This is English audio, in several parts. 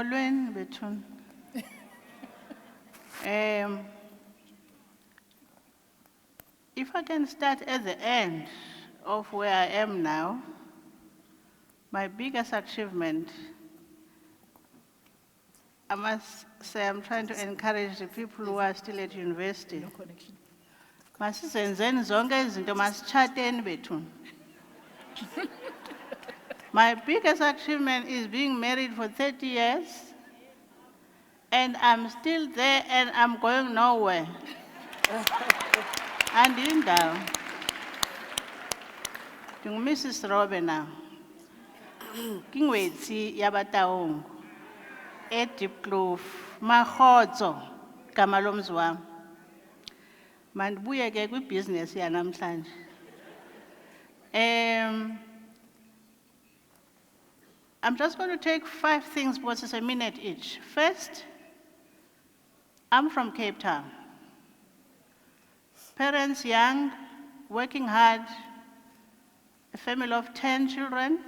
Molweni bethuna. If I can start at the end of where I am now, my biggest achievement, I must say I'm trying to encourage the people who are still at university. Masizenzeni zonke izinto, masitshateni bethuna. My biggest achievement is being married for 30 years, and I'm still there and I'm going nowhere. And in down. Mrs. Serobe now. Kingwetsi yabataong. Deep Kloof. Mahotso. Kamalomzi wami. Mandibuye ke kwi-business yanamhlanje. I'm just going to take 5 things because it's a minute each. First, I'm from Cape Town. Parents young, working hard, a family of 10 children.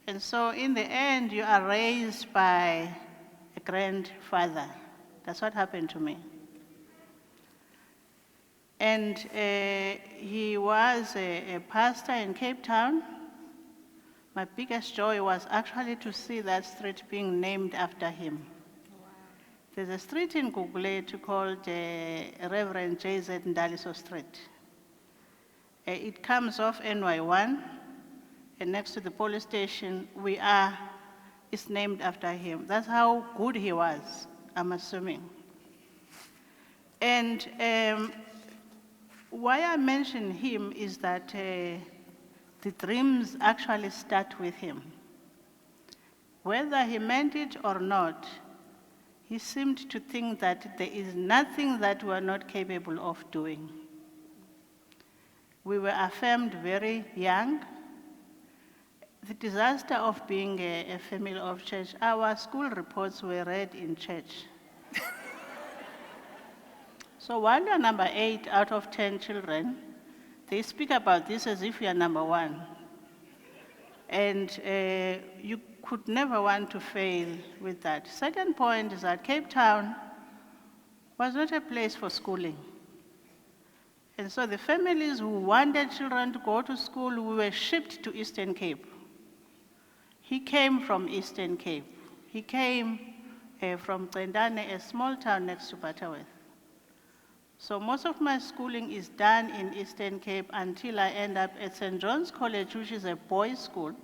And so in the end, you are raised by a grandfather. That's what happened to me. And he was a pastor in Cape Town. My biggest joy was actually to see that street being named after him. Wow. There's a street in Gugulethu called Reverend J.Z. Ndaliso Street. It comes off NY1, and next to the police station, it's named after him. That's how good he was, I'm assuming. And why I mention him is that the dreams actually start with him. Whether he meant it or not, he seemed to think that there is nothing that we are not capable of doing. We were affirmed very young. The disaster of being a family of church, our school reports were read in church. So while you're number 8 out of 10 children, they speak about this as if you are number 1. And you could never want to fail with that. Second point is that Cape Town was not a place for schooling. And so the families who wanted children to go to school, we were shipped to Eastern Cape. He came from Eastern Cape. He came from Tsendane, a small town next to Butterworth. So most of my schooling is done in Eastern Cape until I end up at St. John's College, which is a boys' school,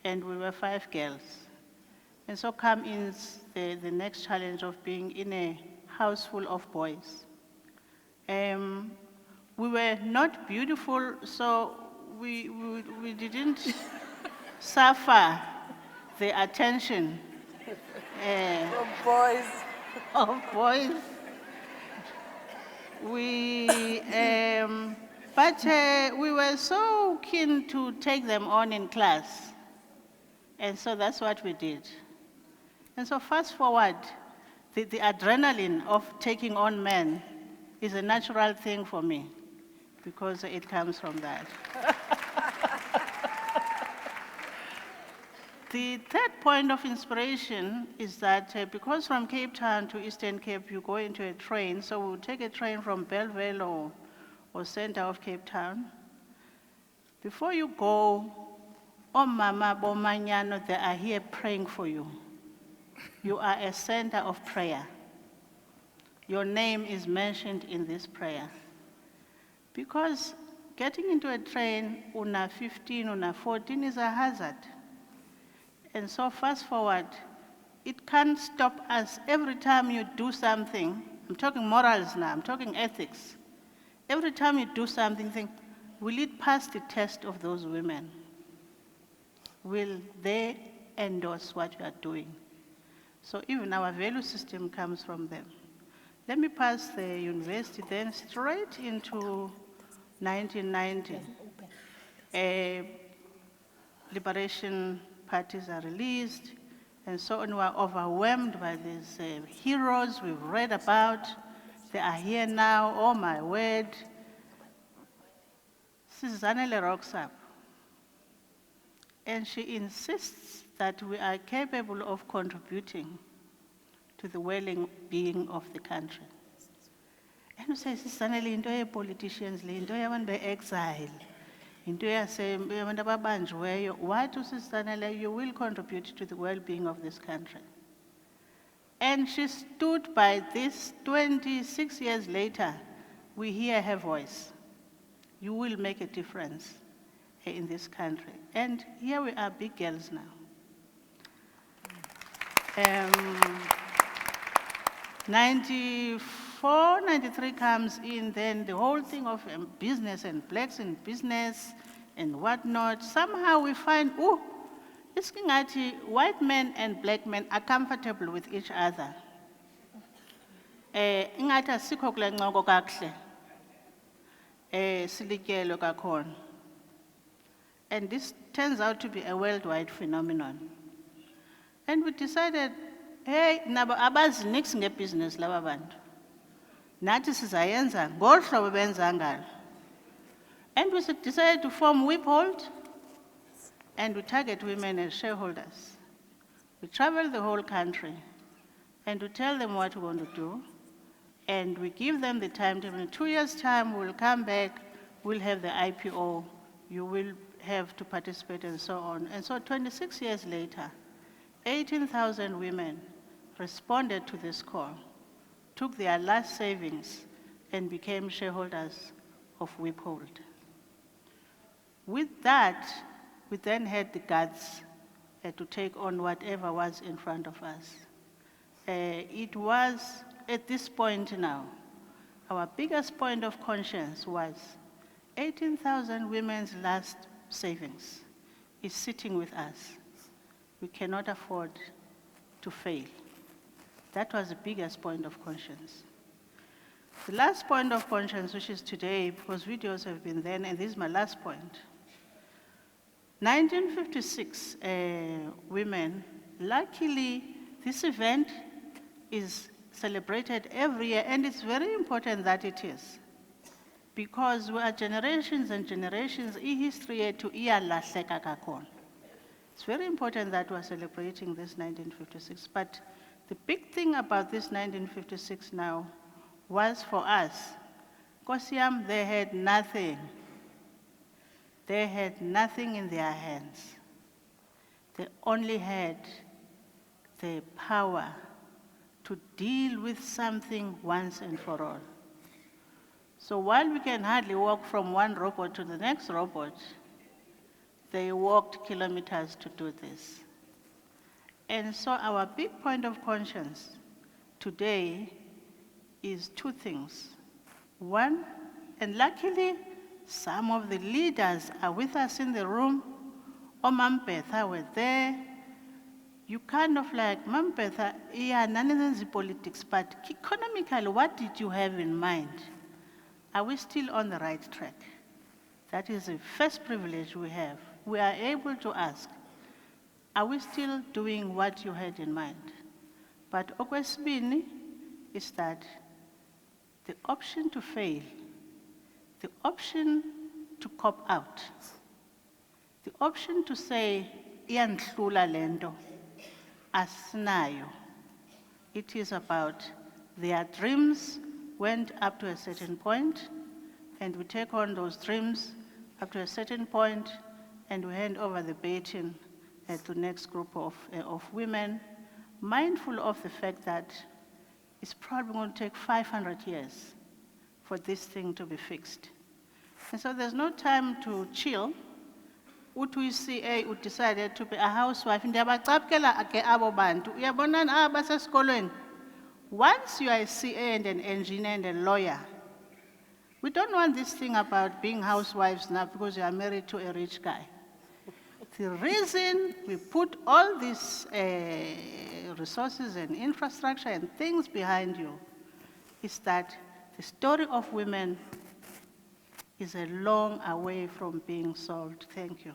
and we were 5 girls. And so come in the next challenge of being in a house full of boys. We were not beautiful, so we didn't suffer the attention of boys. But we were so keen to take them on in class. And so that's what we did. And so fast forward, the adrenaline of taking on men is a natural thing for me because it comes from that. The third point of inspiration is that because from Cape Town to Eastern Cape, you go into a train, so we'll take a train from Bellville or center of Cape Town. Before you go, Mama Bomanyano, they are here praying for you. You are a center of prayer. Your name is mentioned in this prayer. Because getting into a train, una 15, una 14 is a hazard. And so fast forward, it can't stop us every time you do something. I'm talking morals now, I'm talking ethics. Every time you do something, think, will it pass the test of those women? Will they endorse what you are doing? So even our value system comes from them. Let me pass the university then straight into 1990. Liberation parties are released, and so on. We are overwhelmed by these heroes we've read about. They are here now, oh my word. Sizanele rocks up. And she insists that we are capable of contributing to the well-being of the country. And we say, sisanele into ye-politicians, le into yabantu be-exile, into yabantu ababanjiweyo. What usisanele, you will contribute to the well-being of this country. And she stood by this. 26 years later, we hear her voice. You will make a difference in this country. And here we are, big girls now. 94, 93 comes in, then the whole thing of business and blacks in business and whatnot. Somehow we find, it's kingathi white men and black men are comfortable with each other. Ingathi asikho kule ncoko kakuhle. Silityelo kakhona. And this turns out to be a worldwide phenomenon. And we decided, hey, nabo abazi nix ngebusiness laba bantu. Nathi sizayenza ngolu hlobo benza ngalo. And we decided to form Wiphold, and we target women as shareholders. We travel the whole country, and we tell them what we want to do, and we give them the time. In 2 years' time, we'll come back, we'll have the IPO, you will have to participate, and so on. And so 26 years later, 18,000 women responded to this call, took their last savings, and became shareholders of Wiphold. With that, we then had the guts to take on whatever was in front of us. It was, at this point now, our biggest point of conscience was 18,000 women's last savings is sitting with us. We cannot afford to fail. That was the biggest point of conscience. The last point of conscience, which is today, because videos have been then, and this is my last point. 1956 women, luckily this event is celebrated every year, and it's very important that it is. Because we are generations and generations, history to iyalahleka kakhona. It's very important that we're celebrating this 1956. But the big thing about this 1956 now was for us, Nkosi yam, they had nothing. They had nothing in their hands. They only had the power to deal with something once and for all. So while we can hardly walk from one robot to the next robot, they walked kilometers to do this. And so our big point of conscience today is two things. One, and luckily, some of the leaders are with us in the room. Ma'am Betha were there. You kind of like, Ma'am Betha, yeah, none of the politics, but economically, what did you have in mind? Are we still on the right track? That is the first privilege we have. We are able to ask, are we still doing what you had in mind? But okwesibini is that the option to fail, the option to cop out, the option to say, iyanhlula lento, asinayo. It is about their dreams went up to a certain point, and we take on those dreams up to a certain point, and we hand over the baton to the next group of women, mindful of the fact that it's probably going to take 500 years for this thing to be fixed. And so there's no time to chill. UTCA decided to be a housewife. Once you are a CA and an engineer and a lawyer, we don't want this thing about being housewives now because you are married to a rich guy. The reason we put all these resources and infrastructure and things behind you is that the story of women is a long way from being solved. Thank you.